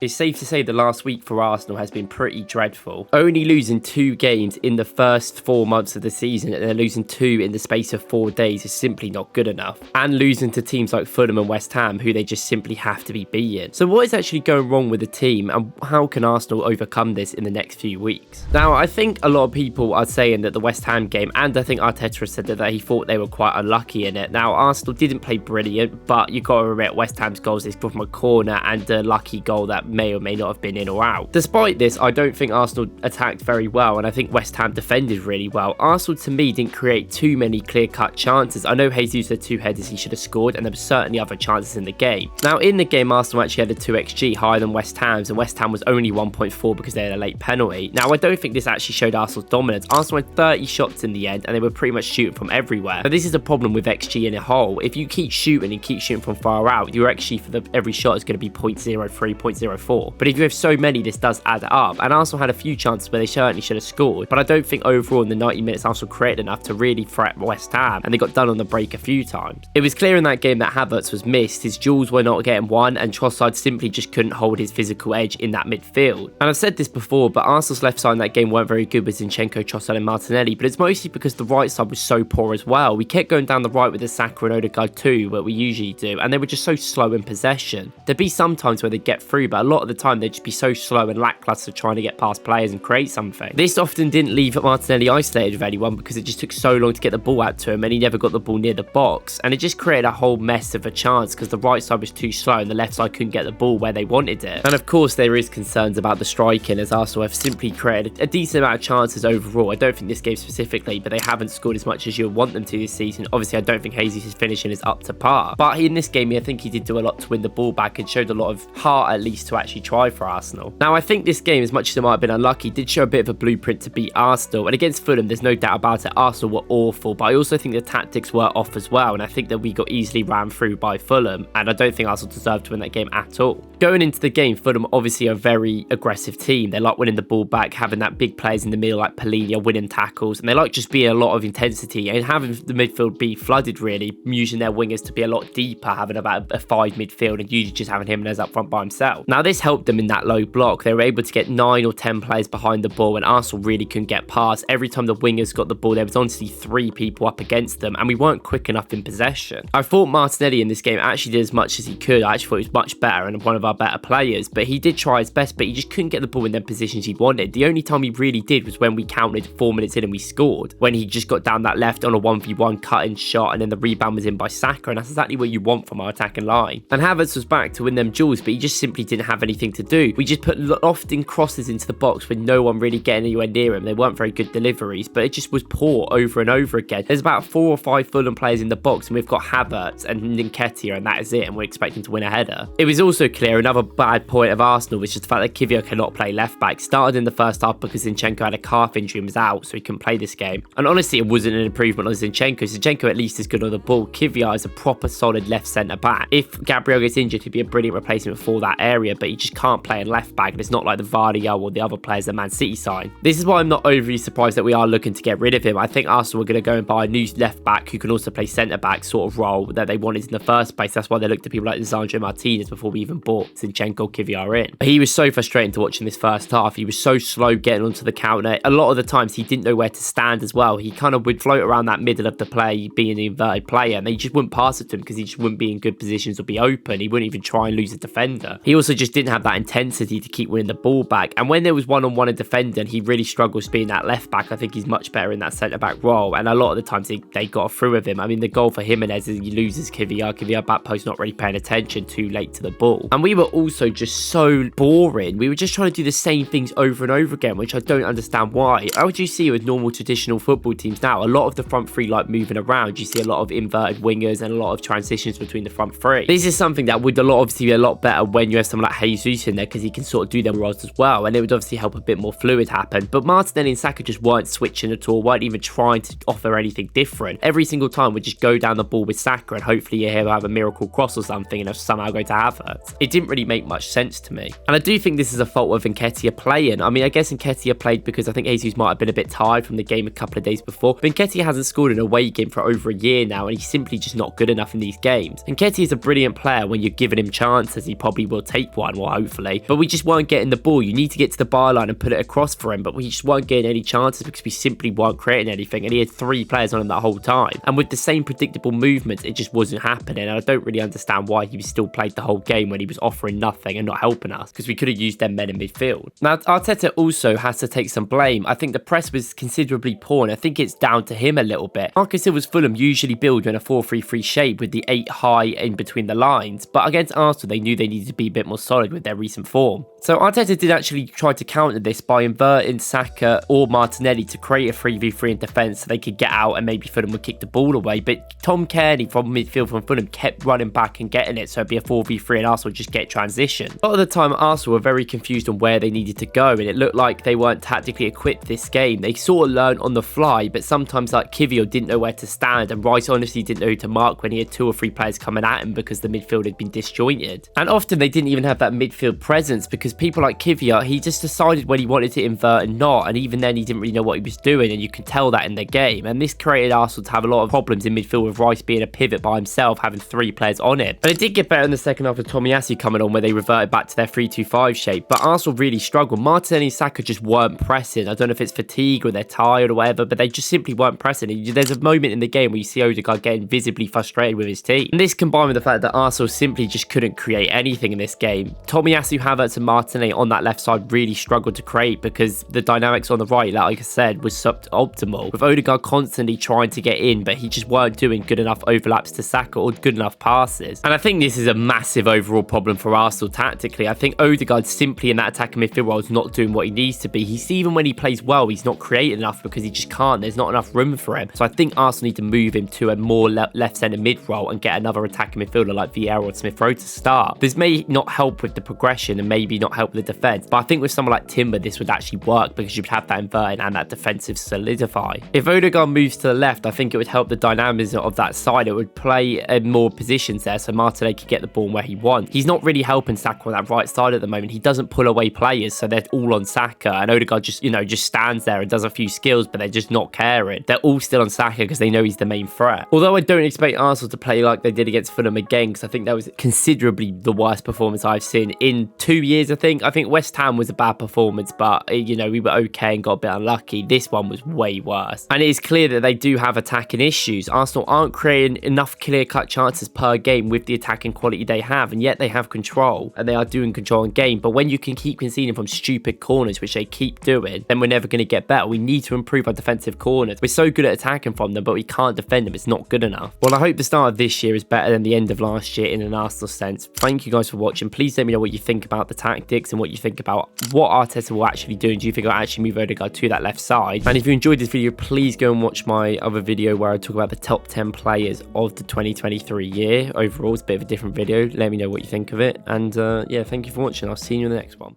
It's safe to say the last week for Arsenal has been pretty dreadful. Only losing 2 games in the first 4 months of the season and then losing 2 in the space of 4 days is simply not good enough. And losing to teams like Fulham and West Ham, who they just simply have to be beaten. So what is actually going wrong with the team, and how can Arsenal overcome this in the next few weeks? Now, I think a lot of people are saying that the West Ham game, and I think Arteta has said that he thought they were quite unlucky in it. Now, Arsenal didn't play brilliant, but you've got to admit West Ham's goals is from a corner and a lucky goal that may or may not have been in or out. Despite this, I don't think Arsenal attacked very well, and I think West Ham defended really well. Arsenal, to me, didn't create too many clear-cut chances. I know Jesus had 2 headers he should have scored, and there were certainly other chances in the game. Now, in the game, Arsenal actually had a 2xG higher than West Ham's, and West Ham was only 1.4 because they had a late penalty. Now, I don't think this actually showed Arsenal's dominance. Arsenal had 30 shots in the end, and they were pretty much shooting from everywhere. But this is a problem with XG in a whole. If you keep shooting and keep shooting from far out, your XG for every shot is going to be 0.03, 0.04. But if you have so many, this does add up. And Arsenal had a few chances where they certainly should have scored. But I don't think overall in the 90 minutes Arsenal created enough to really threat West Ham. And they got done on the break a few times. It was clear in that game that Havertz was missed. His duels were not getting won. And Trossard simply just couldn't hold his physical edge in that midfield. And I've said this before, but Arsenal's left side in that game weren't very good with Zinchenko, Trossard and Martinelli. But it's mostly because the right side was so poor as well. We kept going down the right with the Saka and Odegaard too, what we usually do. And they were just so slow in possession. There'd be some times where they'd get through, but a lot of the time they'd just be so slow and lackluster trying to get past players and create something. This often didn't leave Martinelli isolated with anyone because it just took so long to get the ball out to him, and he never got the ball near the box. And it just created a whole mess of a chance because the right side was too slow and the left side couldn't get the ball where they wanted it. And of course there is concerns about the striking, as Arsenal have simply created a decent amount of chances overall. I don't think this game specifically, but they haven't scored as much as you would want them to this season. Obviously I don't think Jesus' finishing is up to par, but in this game I think he did do a lot to win the ball back and showed a lot of heart at least to actually try for Arsenal. Now I think this game, as much as it might have been unlucky, did show a bit of a blueprint to beat Arsenal. And against Fulham, there's no doubt about it, Arsenal were awful, but I also think the tactics were off as well, and I think that we got easily ran through by Fulham, and I don't think Arsenal deserved to win that game at all. Going into the game, Fulham obviously are a very aggressive team. They like winning the ball back, having that big players in the middle like Polina winning tackles, and they like just being a lot of intensity and having the midfield be flooded really, using their wingers to be a lot deeper, having about a 5 midfield and usually just having Jimenez up front by himself. Now this helped them in that low block. They were able to get 9 or 10 players behind the ball, and Arsenal really couldn't get past. Every time the wingers got the ball, there was honestly 3 people up against them, and we weren't quick enough in possession. I thought Martinelli in this game actually did as much as he could. I actually thought he was much better and one of our better players, but he did try his best, but he just couldn't get the ball in the positions he wanted. The only time he really did was when we counted 4 minutes in and we scored, when he just got down that left on a 1v1 cut-in shot, and then the rebound was in by Saka, and that's exactly what you want from our attacking line. And Havertz was back to win them duels, but he just simply didn't have anything to do. We just put often crosses into the box with no one really getting anywhere near him. They weren't very good deliveries, but it just was poor over and over again. There's about 4 or 5 Fulham players in the box, and we've got Havertz and Nketiah, and that is it, and we're expecting to win a header. It was also clear another bad point of Arsenal was just the fact that Kiwior cannot play left back. Started in the first half because Zinchenko had a calf injury and was out, so he couldn't play this game. And honestly, it wasn't an improvement on Zinchenko. Zinchenko at least is good on the ball. Kiwior is a proper solid left centre back. If Gabriel gets injured, he'd be a brilliant replacement for that area, but he just can't play in left back, and it's not like the Vardy or the other players that Man City signed. This is why I'm not overly surprised that we are looking to get rid of him. I think Arsenal are going to go and buy a new left back who can also play centre back sort of role that they wanted in the first place. That's why they looked at people like Lisandro Martinez before we even bought Zinchenko, Kiwior in. He was so frustrating to watch in this first half. He was so slow getting onto the counter. A lot of the times he didn't know where to stand as well. He kind of would float around that middle of the play, being an inverted player, and they just wouldn't pass it to him because he just wouldn't be in good positions or be open. He wouldn't even try and lose a defender. He also just didn't have that intensity to keep winning the ball back. And when there was one-on-one a defender, he really struggles being that left back. I think he's much better in that centre back role, and a lot of the times they got through with him. I mean, the goal for Jimenez is he loses Kiwior back post, not really paying attention, too late to the ball. And we were also just so boring. We were just trying to do the same things over and over again, which I don't understand why. How would you see with normal traditional football teams now? A lot of the front three like moving around. You see a lot of inverted wingers and a lot of transitions between the front three. This is something that would obviously be a lot better when you have someone like Jesus in there, because he can sort of do them roles as well, and it would obviously help a bit more fluid happen. But Martinelli and Saka just weren't switching at all, weren't even trying to offer anything different. Every single time we just go down the ball with Saka, and hopefully he'll have a miracle cross or something and it'll somehow go to Havertz. It didn't really make much sense to me. And I do think this is a fault of Nketiah playing. I mean, I guess Nketiah played because I think Jesus might have been a bit tired from the game a couple of days before. But Nketiah hasn't scored in a away game for over a year now, and he's simply just not good enough in these games. Nketiah is a brilliant player when you're giving him chances. He probably will take one. byline, well, hopefully. But we just weren't getting the ball. You need to get to the byline and put it across for him, but we just weren't getting any chances because we simply weren't creating anything, and he had 3 players on him that whole time. And with the same predictable movements, it just wasn't happening, and I don't really understand why he still played the whole game when he was offering nothing and not helping us, because we could have used them men in midfield. Now, Arteta also has to take some blame. I think the press was considerably poor, and I think it's down to him a little bit. Marco Silva's Fulham usually build in a 4-3-3 shape with the 8 high in between the lines, but against Arsenal, they knew they needed to be a bit more solid with their recent form. So Arteta did actually try to counter this by inverting Saka or Martinelli to create a 3v3 in defence so they could get out and maybe Fulham would kick the ball away. But Tom Kearney from midfield from Fulham kept running back and getting it, so it'd be a 4v3 and Arsenal would just get transition. A lot of the time, Arsenal were very confused on where they needed to go, and it looked like they weren't tactically equipped this game. They sort of learned on the fly, but sometimes like Kivio didn't know where to stand, and Rice honestly didn't know who to mark when he had 2 or 3 players coming at him because the midfield had been disjointed. And often they didn't even have that midfield presence because people like Kivia, he just decided when he wanted to invert and not, and even then he didn't really know what he was doing, and you can tell that in the game. And this created Arsenal to have a lot of problems in midfield with Rice being a pivot by himself, having 3 players on it. But it did get better in the second half with Tomiyasu coming on where they reverted back to their 3-2-5 shape, but Arsenal really struggled. Martinelli and Saka just weren't pressing. I don't know if it's fatigue or they're tired or whatever, but they just simply weren't pressing. And there's a moment in the game where you see Odegaard getting visibly frustrated with his team. And this combined with the fact that Arsenal simply just couldn't create anything in this game. Tomiyasu, Havertz and Martinelli on that left side really struggled to create because the dynamics on the right, like I said, was suboptimal, with Odegaard constantly trying to get in, but he just weren't doing good enough overlaps to Saka or good enough passes. And I think this is a massive overall problem for Arsenal tactically. I think Odegaard simply in that attacking midfield role is not doing what he needs to be. Even when he plays well, he's not creating enough because he just can't. There's not enough room for him. So I think Arsenal need to move him to a more left centre mid role and get another attacking midfielder like Vieira or Smith Rowe to start. This may not help with the progression and maybe not help with the defence, but I think with someone like Timber, this would actually work because you would have that inverting and that defensive solidify. If Odegaard moves to the left, I think it would help the dynamism of that side. It would play more positions there so Martinelli could get the ball where he wants. He's not really helping Saka on that right side at the moment. He doesn't pull away players, so they're all on Saka, and Odegaard just stands there and does a few skills, but they're just not caring. They're all still on Saka because they know he's the main threat. Although I don't expect Arsenal to play like they did against Fulham again, because I think that was considerably the worst performance I've seen in 2 years. I think West Ham was a bad performance, but we were okay and got a bit unlucky. This one was way worse, and it is clear that they do have attacking issues. Arsenal aren't creating enough clear-cut chances per game with the attacking quality they have, and yet they have control and they are doing control in game. But when you can keep conceding from stupid corners, which they keep doing, then we're never going to get better. We need to improve our defensive corners. We're so good at attacking from them, but we can't defend them. It's not good enough. Well, I hope the start of this year is better than the end of last year in an Arsenal sense. Thank you guys for watching. Please let me know what you think about the tactics and what you think about what Arteta will actually do. And do you think I'll actually move Odegaard to that left side? And if you enjoyed this video, please go and watch my other video where I talk about the top 10 players of the 2023 year. Overall, it's a bit of a different video. Let me know what you think of it. And yeah, thank you for watching. I'll see you in the next one.